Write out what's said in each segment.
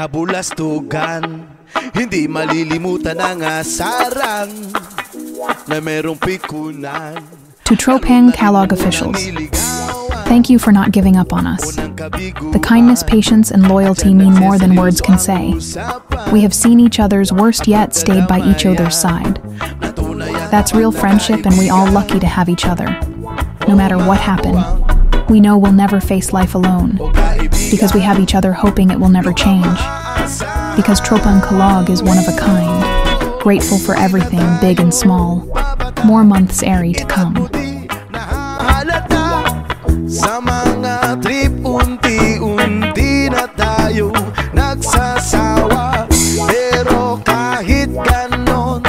kabulastugan. Hindi malilimutan ang asaran na merong pikunan. To Tropang Calog officials, thank you for not giving up on us. The kindness, patience, and loyalty mean more than words can say. We have seen each other's worst yet stayed by each other's side. That's real friendship, and we all lucky to have each other. No matter what happened, we know we'll never face life alone, because we have each other hoping it will never change. Because Tropang Calog is one of a kind, grateful for everything, big and small. More months airy to come. Sa mga trip, unti-unti na tayo nagsasawa. Pero kahit ganon,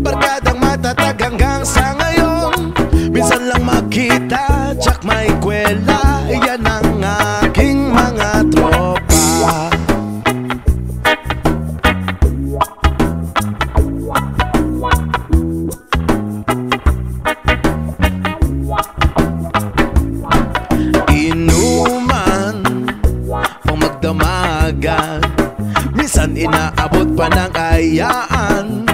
barkadang matatag hanggang sa ngayon. Minsan lang makita, tsak may kwela. Yan ang aking mga tropa. Minsan inaabot pa ng ayaan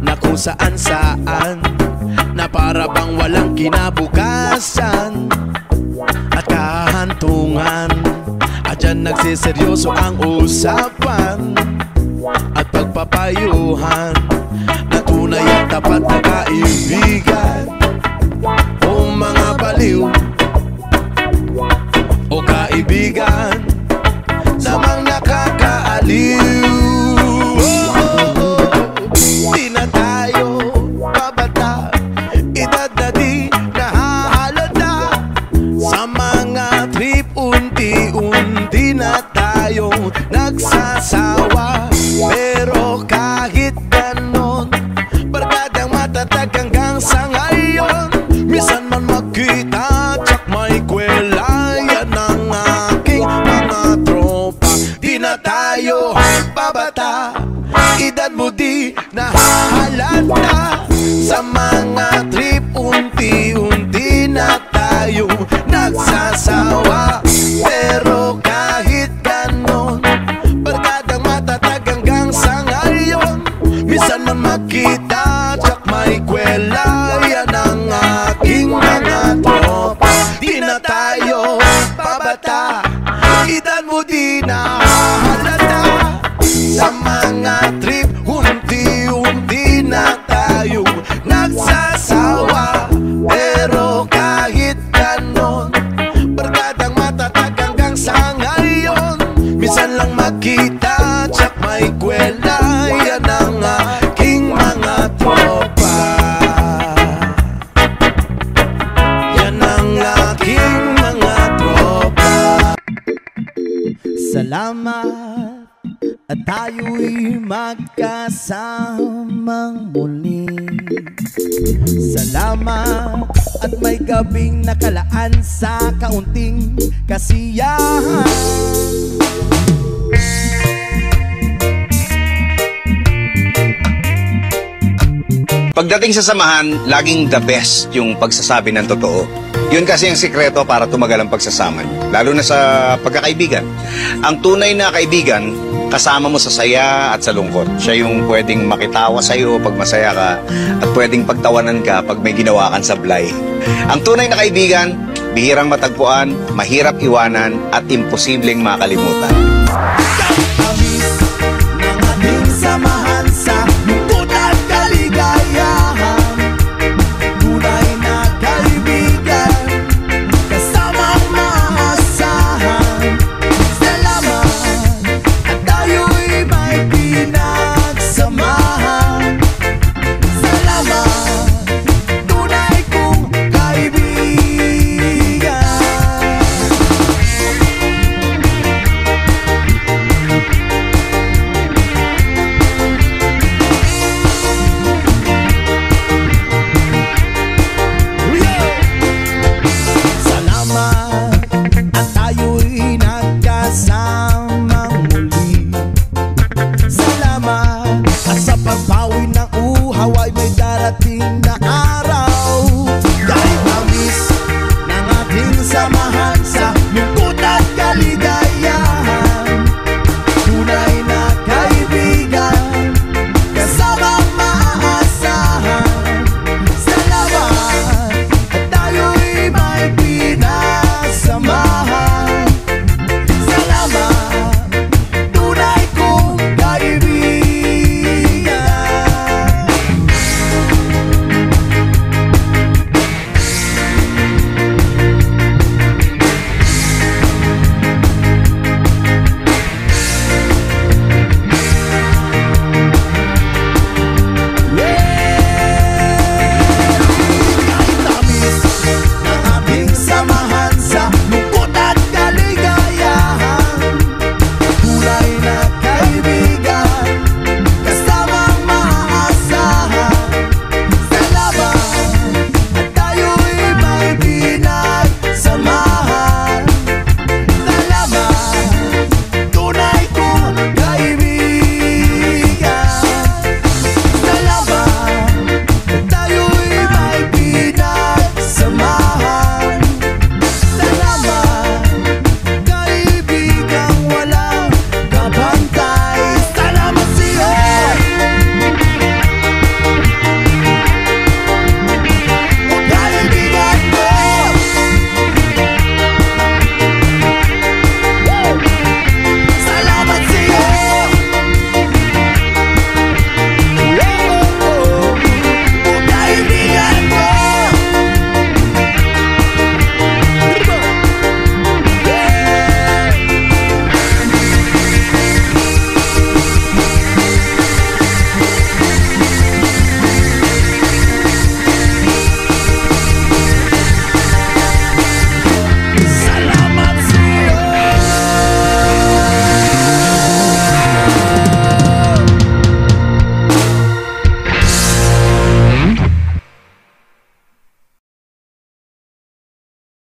na kung saan-saan, na para bang walang kinabukasan at kahantungan. At dyan nagsiseryoso ang usapan at pagpapayuhan na tunay at tapat na kaibigan. O mga baliw o kaibigan namang nakakaaliw. Di na tayo babata, edad na di nahahalata. Sa mga trip, unti-unti na tayong nagsasawa. Pero kahit ganon, barkadang matatag hanggang sa ngayon. Minsan man magkita, tsak may kwela. Yan ang aking mga tropa. Di na tayo babata, edad mo di nahahalata. Sa mga trip, unti-unti na tayo nagsasawa. Pero kahit ganon, barkadang matatag hanggang sa ngayon. Minsan man makita, tsak may kwela. Yan ang aking mga tropa. Di na tayo babata, edad mo di nahahalata. Sa mga trip, unti-unti na tayo nagsasawa. Pero kahit ganon, barkadang matatag hanggang sa ngayon. Minsan lang makita, tsak may kwela. Yan ang aking mga tropa. Yan ang aking mga tropa. Salamat at tayo'y magkasamang muli. Salamat at may gabing nakalaan sa kaunting kasiyahan. Pagdating sa samahan, laging the best yung pagsasabi ng totoo. Yun kasi ang sikreto para tumagal ang pagsasama niyo, lalo na sa pagkakaibigan. Ang tunay na kaibigan, kasama mo sa saya at sa lungkot. Siya yung pwedeng makitawa sa'yo pag masaya ka at pwedeng pagtawanan ka pag may ginawa kang sablay. Ang tunay na kaibigan, bihirang matagpuan, mahirap iwanan at imposibleng makalimutan. Ng ating samahan sa lungkot at kaligayahan. Tunay na kaibigan, kasamang maasahan. Salamat at tayo'y may pinagsamahan. Salamat, tunay kong kaibigan. At sa pagbawi ng uhaw ay may darating na araw.